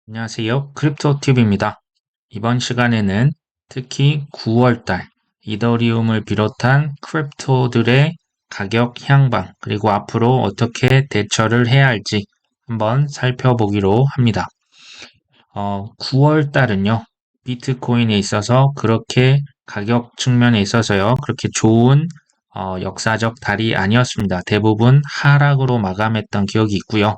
안녕하세요. 크립토팁입니다. 이번 시간에는 특히 9월달 이더리움을 비롯한 크립토들의 가격 향방 그리고 앞으로 어떻게 대처를 해야 할지 한번 살펴보기로 합니다. 9월달은요. 비트코인에 있어서 그렇게 가격 측면에 있어서요. 그렇게 좋은 역사적 달이 아니었습니다. 대부분 하락으로 마감했던 기억이 있고요.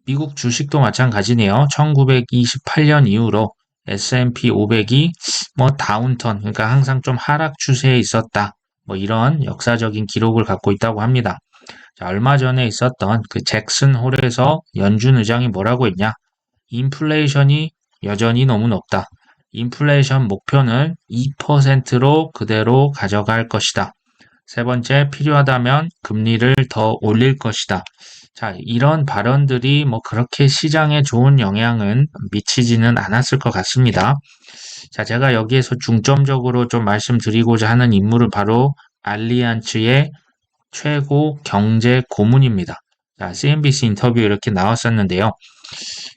미국 주식도 마찬가지네요. 1928년 이후로 S&P 500이 다운턴, 그러니까 항상 좀 하락 추세에 있었다. 이런 역사적인 기록을 갖고 있다고 합니다. 자, 얼마 전에 있었던 그 잭슨 홀에서 연준 의장이 뭐라고 했냐? 인플레이션이 여전히 너무 높다. 인플레이션 목표는 2%로 그대로 가져갈 것이다. 세 번째, 필요하다면 금리를 더 올릴 것이다. 자, 이런 발언들이 그렇게 시장에 좋은 영향은 미치지는 않았을 것 같습니다. 자, 제가 여기에서 중점적으로 좀 말씀드리고자 하는 인물은 바로 알리안츠의 최고 경제 고문입니다. 자, CNBC 인터뷰 이렇게 나왔었는데요.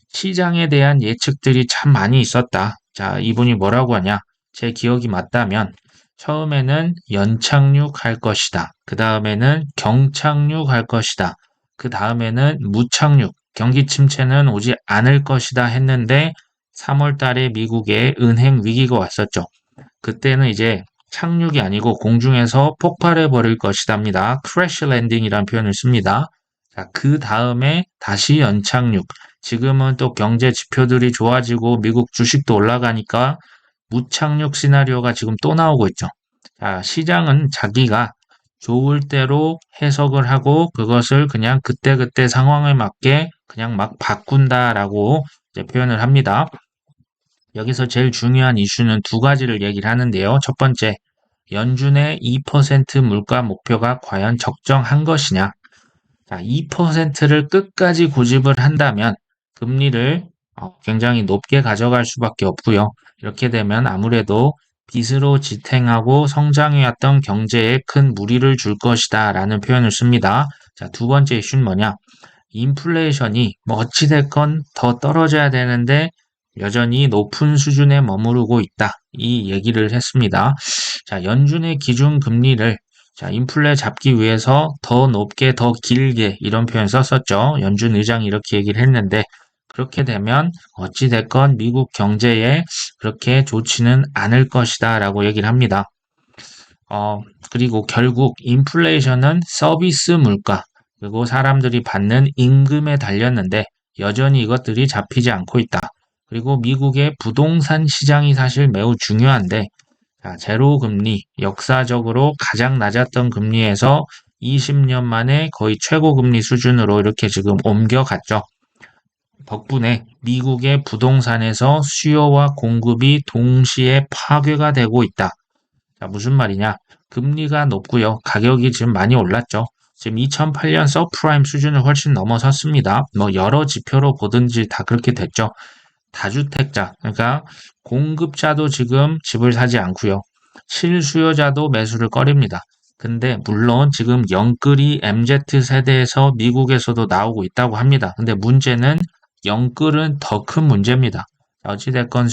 시장에 대한 예측들이 참 많이 있었다. 자, 이분이 뭐라고 하냐? 제 기억이 맞다면 처음에는 연착륙할 것이다. 그 다음에는 경착륙할 것이다. 그 다음에는 무착륙, 경기 침체는 오지 않을 것이다 했는데 3월 달에 미국에 은행 위기가 왔었죠. 그때는 이제 착륙이 아니고 공중에서 폭발해 버릴 것이답니다. 크래시 랜딩이라는 표현을 씁니다. 자, 그 다음에 다시 연착륙. 지금은 또 경제 지표들이 좋아지고 미국 주식도 올라가니까 무착륙 시나리오가 지금 또 나오고 있죠. 자, 시장은 자기가 좋을 대로 해석을 하고 그것을 그냥 그때그때 상황에 맞게 그냥 막 바꾼다라고 이제 표현을 합니다. 여기서 제일 중요한 이슈는 두 가지를 얘기를 하는데요. 첫 번째, 연준의 2% 물가 목표가 과연 적정한 것이냐. 자, 2%를 끝까지 고집을 한다면 금리를 굉장히 높게 가져갈 수밖에 없고요. 이렇게 되면 아무래도 빚으로 지탱하고 성장해왔던 경제에 큰 무리를 줄 것이다 라는 표현을 씁니다. 자, 두 번째 이슈는 뭐냐? 인플레이션이 어찌됐건 더 떨어져야 되는데 여전히 높은 수준에 머무르고 있다. 이 얘기를 했습니다. 자, 연준의 기준 금리를 자, 인플레 잡기 위해서 더 높게, 더 길게 이런 표현 썼었죠. 연준 의장이 이렇게 얘기를 했는데 그렇게 되면 어찌됐건 미국 경제에 그렇게 좋지는 않을 것이다 라고 얘기를 합니다. 그리고 결국 인플레이션은 서비스 물가, 그리고 사람들이 받는 임금에 달렸는데 여전히 이것들이 잡히지 않고 있다. 그리고 미국의 부동산 시장이 사실 매우 중요한데 자, 제로 금리, 역사적으로 가장 낮았던 금리에서 20년 만에 거의 최고 금리 수준으로 이렇게 지금 옮겨갔죠. 덕분에 미국의 부동산에서 수요와 공급이 동시에 파괴가 되고 있다. 자, 무슨 말이냐? 금리가 높고요. 가격이 지금 많이 올랐죠. 지금 2008년 서프라임 수준을 훨씬 넘어섰습니다. 여러 지표로 보든지 다 그렇게 됐죠. 다주택자, 그러니까 공급자도 지금 집을 사지 않고요. 실수요자도 매수를 꺼립니다. 근데 물론 지금 영끌이 MZ 세대에서 미국에서도 나오고 있다고 합니다. 근데 문제는 영끌은 더 큰 문제입니다. 어찌됐건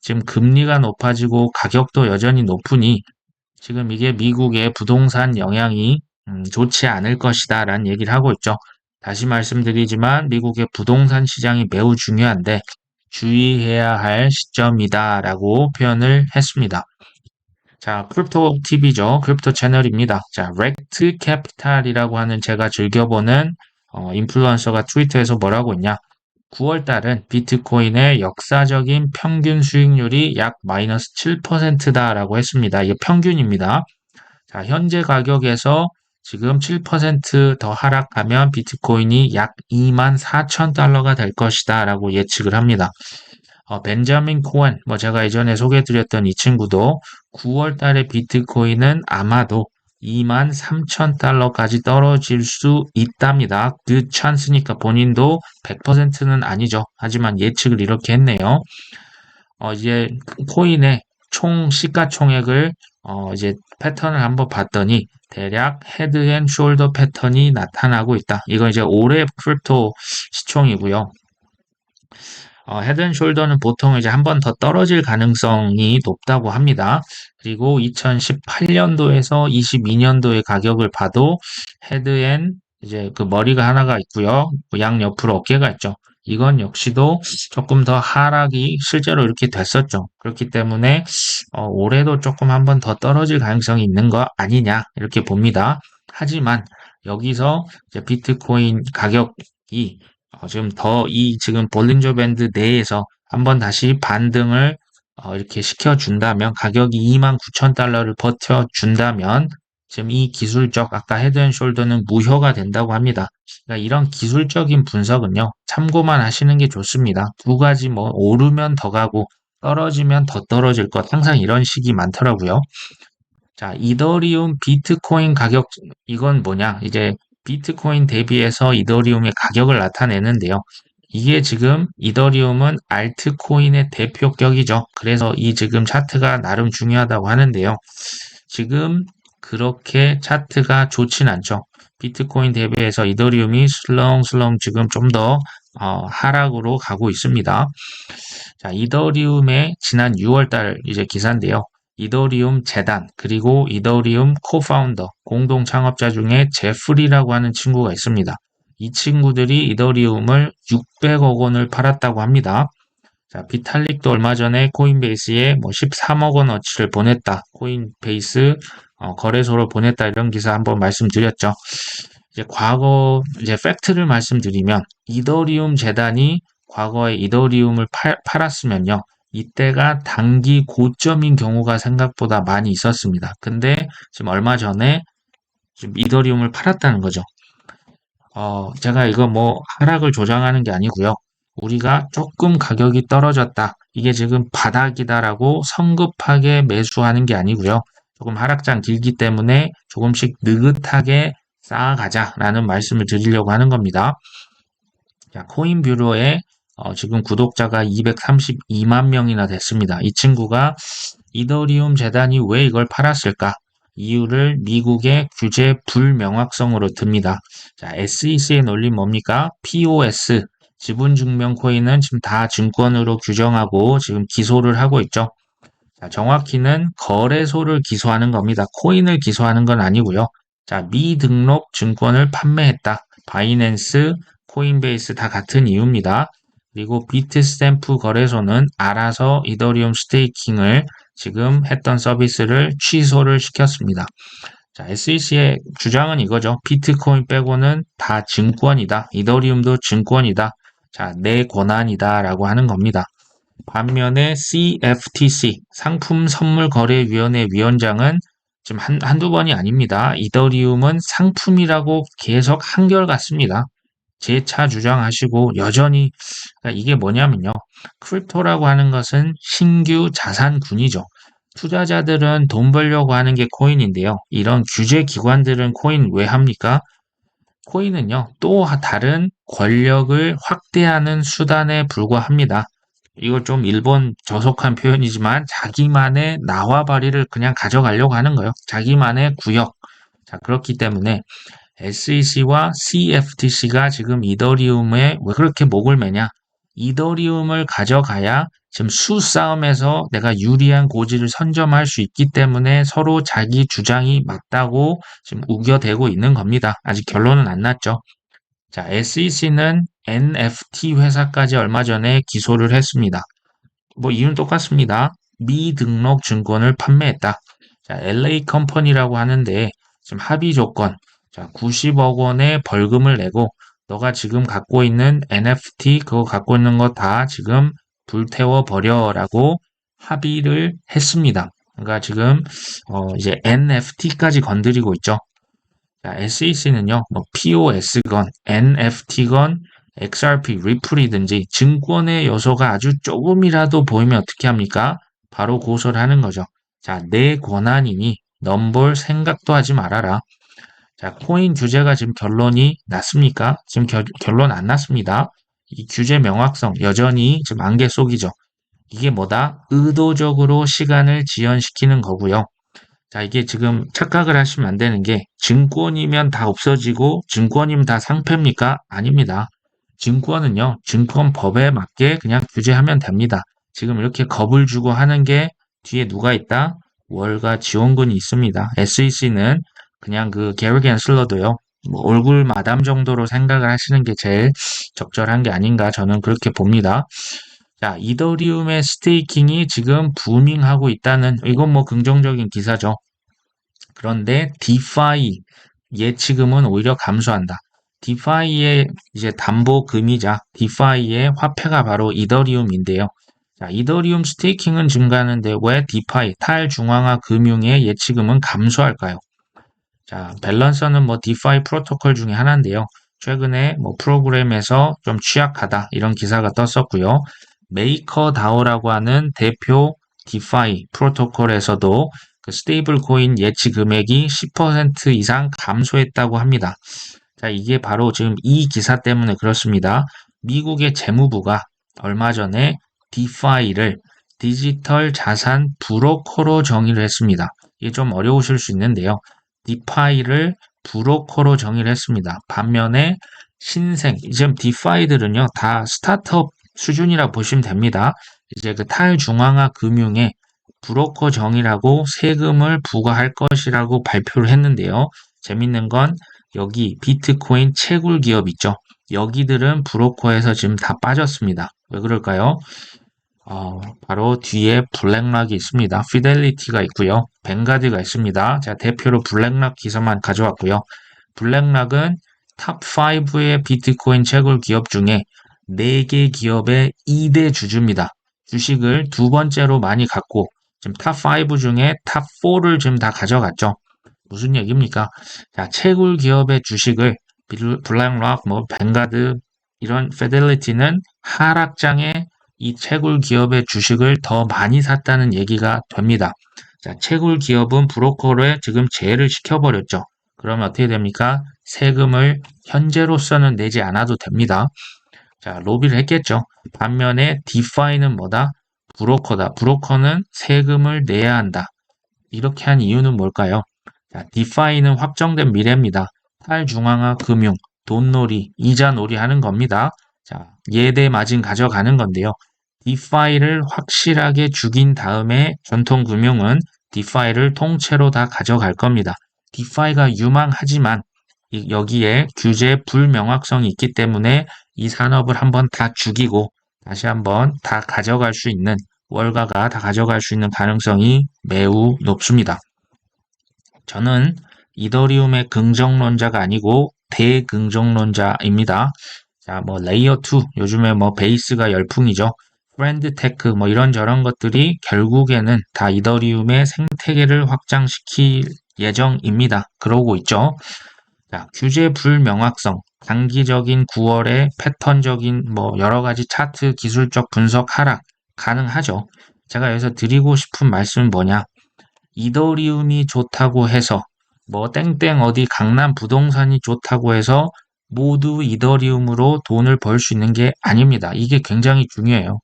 지금 금리가 높아지고 가격도 여전히 높으니 지금 이게 미국의 부동산 영향이 좋지 않을 것이다 라는 얘기를 하고 있죠. 다시 말씀드리지만 미국의 부동산 시장이 매우 중요한데 주의해야 할 시점이다라고 표현을 했습니다. 자, 크립토 TV죠. 크립토 채널입니다. 자, 렉트 캐피탈이라고 하는 제가 즐겨보는 인플루언서가 트위터에서 뭐라고 했냐? 9월 달은 비트코인의 역사적인 평균 수익률이 약 마이너스 7%다라고 했습니다. 이게 평균입니다. 자, 현재 가격에서 지금 7%더 하락하면 비트코인이 약 24,000달러가 될 것이다 라고 예측을 합니다. 벤자민 코엔, 제가 예전에 소개해드렸던 이 친구도 9월 달에 비트코인은 아마도 23,000달러까지 떨어질 수 있답니다. 그 찬스니까 본인도 100%는 아니죠. 하지만 예측을 이렇게 했네요. 이제 코인의 총 시가총액을 이제 패턴을 한번 봤더니 대략 헤드 앤 숄더 패턴이 나타나고 있다. 이건 이제 올해 크립토 시총이고요. 헤드앤숄더는 보통 이제 한 번 더 떨어질 가능성이 높다고 합니다. 그리고 2018년도에서 22년도의 가격을 봐도 헤드앤 이제 그 머리가 하나가 있고요. 양 옆으로 어깨가 있죠. 이건 역시도 조금 더 하락이 실제로 이렇게 됐었죠. 그렇기 때문에 올해도 조금 한 번 더 떨어질 가능성이 있는 거 아니냐 이렇게 봅니다. 하지만 여기서 이제 비트코인 가격이 지금 볼린저 밴드 내에서 한번 다시 반등을 이렇게 시켜준다면 가격이 29,000달러를 버텨준다면 지금 이 기술적 아까 헤드앤숄더는 무효가 된다고 합니다. 그러니까 이런 기술적인 분석은요 참고만 하시는 게 좋습니다. 두 가지 뭐 오르면 더 가고 떨어지면 더 떨어질 것 항상 이런 식이 많더라고요. 자, 이더리움 비트코인 가격 이건 뭐냐? 이제 비트코인 대비해서 이더리움의 가격을 나타내는데요. 이게 지금 이더리움은 알트코인의 대표격이죠. 그래서 이 지금 차트가 나름 중요하다고 하는데요. 지금 그렇게 차트가 좋진 않죠. 비트코인 대비해서 이더리움이 슬렁슬렁 지금 좀 더 하락으로 가고 있습니다. 자, 이더리움의 지난 6월달 이제 기사인데요. 이더리움 재단 그리고 이더리움 코파운더 공동 창업자 중에 제프리라고 하는 친구가 있습니다. 이 친구들이 이더리움을 600억 원을 팔았다고 합니다. 자, 비탈릭도 얼마 전에 코인베이스에 뭐 13억 원어치를 보냈다. 코인베이스 거래소로 보냈다 이런 기사 한번 말씀드렸죠. 이제 과거 이제 팩트를 말씀드리면 이더리움 재단이 과거에 이더리움을 팔았으면요. 이때가 단기 고점인 경우가 생각보다 많이 있었습니다. 근데 지금 얼마 전에 지금 이더리움을 팔았다는 거죠. 제가 이거 뭐 하락을 조장하는 게 아니고요. 우리가 조금 가격이 떨어졌다. 이게 지금 바닥이다라고 성급하게 매수하는 게 아니고요. 조금 하락장 길기 때문에 조금씩 느긋하게 쌓아가자라는 말씀을 드리려고 하는 겁니다. 자, 코인뷰로에 지금 구독자가 232만 명이나 됐습니다. 이 친구가 이더리움 재단이 왜 이걸 팔았을까? 이유를 미국의 규제 불명확성으로 듭니다. 자, SEC의 논리는 뭡니까? POS, 지분증명 코인은 지금 다 증권으로 규정하고 지금 기소를 하고 있죠. 자, 정확히는 거래소를 기소하는 겁니다. 코인을 기소하는 건 아니고요. 자, 미등록 증권을 판매했다. 바이낸스, 코인베이스 다 같은 이유입니다. 그리고 비트스탬프 거래소는 알아서 이더리움 스테이킹을 지금 했던 서비스를 취소를 시켰습니다. 자, SEC의 주장은 이거죠. 비트코인 빼고는 다 증권이다. 이더리움도 증권이다. 자, 내 권한이다라고 하는 겁니다. 반면에 CFTC, 상품선물거래위원회 위원장은 지금 한두 번이 아닙니다. 이더리움은 상품이라고 계속 한결같습니다. 재차 주장하시고 여전히 그러니까 이게 뭐냐면요. 크립토라고 하는 것은 신규 자산군이죠. 투자자들은 돈 벌려고 하는 게 코인인데요. 이런 규제 기관들은 코인 왜 합니까? 코인은요. 또 다른 권력을 확대하는 수단에 불과합니다. 이거 좀 일본 저속한 표현이지만 자기만의 나와바리를 그냥 가져가려고 하는 거예요. 자기만의 구역. 자, 그렇기 때문에 SEC와 CFTC가 지금 이더리움에 왜 그렇게 목을 매냐? 이더리움을 가져가야 지금 수싸움에서 내가 유리한 고지를 선점할 수 있기 때문에 서로 자기 주장이 맞다고 지금 우겨대고 있는 겁니다. 아직 결론은 안 났죠. 자, SEC는 NFT 회사까지 얼마 전에 기소를 했습니다. 뭐 이유는 똑같습니다. 미등록 증권을 판매했다. 자, LA 컴퍼니라고 하는데 지금 합의 조건, 자, 90억 원의 벌금을 내고 너가 지금 갖고 있는 NFT 그거 갖고 있는 거 다 지금 불태워 버려라고 합의를 했습니다. 그러니까 지금 이제 NFT까지 건드리고 있죠. 자, SEC는요, 뭐 POS건, NFT건, XRP, 리플이든지 증권의 요소가 아주 조금이라도 보이면 어떻게 합니까? 바로 고소를 하는 거죠. 자, 내 권한이니 넘볼 생각도 하지 말아라. 자, 코인 규제가 지금 결론이 났습니까? 지금 결론 안 났습니다. 이 규제 명확성 여전히 지금 안개 속이죠. 이게 뭐다? 의도적으로 시간을 지연시키는 거고요. 자, 이게 지금 착각을 하시면 안 되는 게 증권이면 다 없어지고 증권이면 다 상패입니까? 아닙니다. 증권은요, 증권법에 맞게 그냥 규제하면 됩니다. 지금 이렇게 겁을 주고 하는 게 뒤에 누가 있다? 월가 지원군이 있습니다. SEC는 그냥 그 게리 갠슬러도요, 뭐 얼굴 마담 정도로 생각을 하시는 게 제일 적절한 게 아닌가 저는 그렇게 봅니다. 자, 이더리움의 스테이킹이 지금 부밍하고 있다는, 이건 뭐 긍정적인 기사죠. 그런데 디파이 예치금은 오히려 감소한다. 디파이의 이제 담보금이자 디파이의 화폐가 바로 이더리움인데요. 자, 이더리움 스테이킹은 증가하는데 왜 디파이 탈중앙화 금융의 예치금은 감소할까요? 자, 밸런서는 뭐 디파이 프로토콜 중에 하나인데요. 최근에 뭐 프로그램에서 좀 취약하다 이런 기사가 떴었고요. 메이커 다오라고 하는 대표 디파이 프로토콜에서도 그 스테이블 코인 예치 금액이 10% 이상 감소했다고 합니다. 자, 이게 바로 지금 이 기사 때문에 그렇습니다. 미국의 재무부가 얼마 전에 디파이를 디지털 자산 브로커로 정의를 했습니다. 이게 좀 어려우실 수 있는데요. 디파이를 브로커로 정의를 했습니다. 반면에 신생, 지금 디파이들은요, 다 스타트업 수준이라 보시면 됩니다. 이제 그 탈중앙화 금융의 브로커 정의라고 세금을 부과할 것이라고 발표를 했는데요. 재밌는 건 여기 비트코인 채굴 기업 있죠. 여기들은 브로커에서 지금 다 빠졌습니다. 왜 그럴까요? 바로 뒤에 블랙락이 있습니다. 피델리티가 있고요. 뱅가드가 있습니다. 제가 대표로 블랙락 기사만 가져왔고요. 블랙락은 탑5의 비트코인 채굴 기업 중에 4개 기업의 2대 주주입니다. 주식을 두 번째로 많이 갖고 지금 탑5 중에 탑4를 지금 다 가져갔죠. 무슨 얘기입니까? 자, 채굴 기업의 주식을 블랙락, 뭐 뱅가드 이런 피델리티는 하락장에 이 채굴 기업의 주식을 더 많이 샀다는 얘기가 됩니다. 자, 채굴 기업은 브로커를 지금 제외를 시켜버렸죠. 그러면 어떻게 됩니까? 세금을 현재로서는 내지 않아도 됩니다. 자, 로비를 했겠죠. 반면에 디파이는 뭐다? 브로커다. 브로커는 세금을 내야 한다. 이렇게 한 이유는 뭘까요? 자, 디파이는 확정된 미래입니다. 탈중앙화 금융, 돈놀이, 이자놀이 하는 겁니다. 자, 예대 마진 가져가는 건데요. 디파이를 확실하게 죽인 다음에 전통금융은 디파이를 통째로 다 가져갈 겁니다. 디파이가 유망하지만 여기에 규제 불명확성이 있기 때문에 이 산업을 한번 다 죽이고 다시 한번 다 가져갈 수 있는 월가가 다 가져갈 수 있는 가능성이 매우 높습니다. 저는 이더리움의 긍정론자가 아니고 대긍정론자입니다. 자, 뭐 레이어 2 요즘에 뭐 베이스가 열풍이죠. 프렌드 테크 뭐 이런저런 것들이 결국에는 다 이더리움의 생태계를 확장시킬 예정입니다. 그러고 있죠. 자, 규제 불명확성, 단기적인 9월의 패턴적인 뭐 여러 가지 차트 기술적 분석 하락 가능하죠. 제가 여기서 드리고 싶은 말씀은 뭐냐? 이더리움이 좋다고 해서 뭐 땡땡 어디 강남 부동산이 좋다고 해서 모두 이더리움으로 돈을 벌 수 있는 게 아닙니다. 이게 굉장히 중요해요.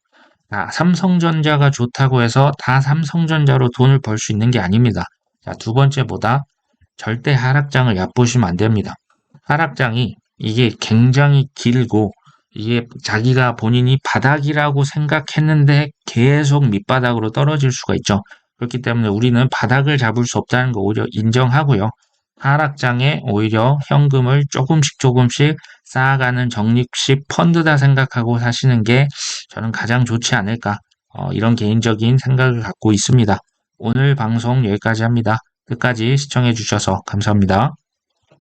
삼성전자가 좋다고 해서 다 삼성전자로 돈을 벌 수 있는 게 아닙니다. 자, 두 번째보다 절대 하락장을 얕보시면 안 됩니다. 하락장이 이게 굉장히 길고 이게 자기가 본인이 바닥이라고 생각했는데 계속 밑바닥으로 떨어질 수가 있죠. 그렇기 때문에 우리는 바닥을 잡을 수 없다는 거 오히려 인정하고요. 하락장에 오히려 현금을 조금씩 쌓아가는 적립식 펀드다 생각하고 사시는 게 저는 가장 좋지 않을까. 이런 개인적인 생각을 갖고 있습니다. 오늘 방송 여기까지 합니다. 끝까지 시청해 주셔서 감사합니다.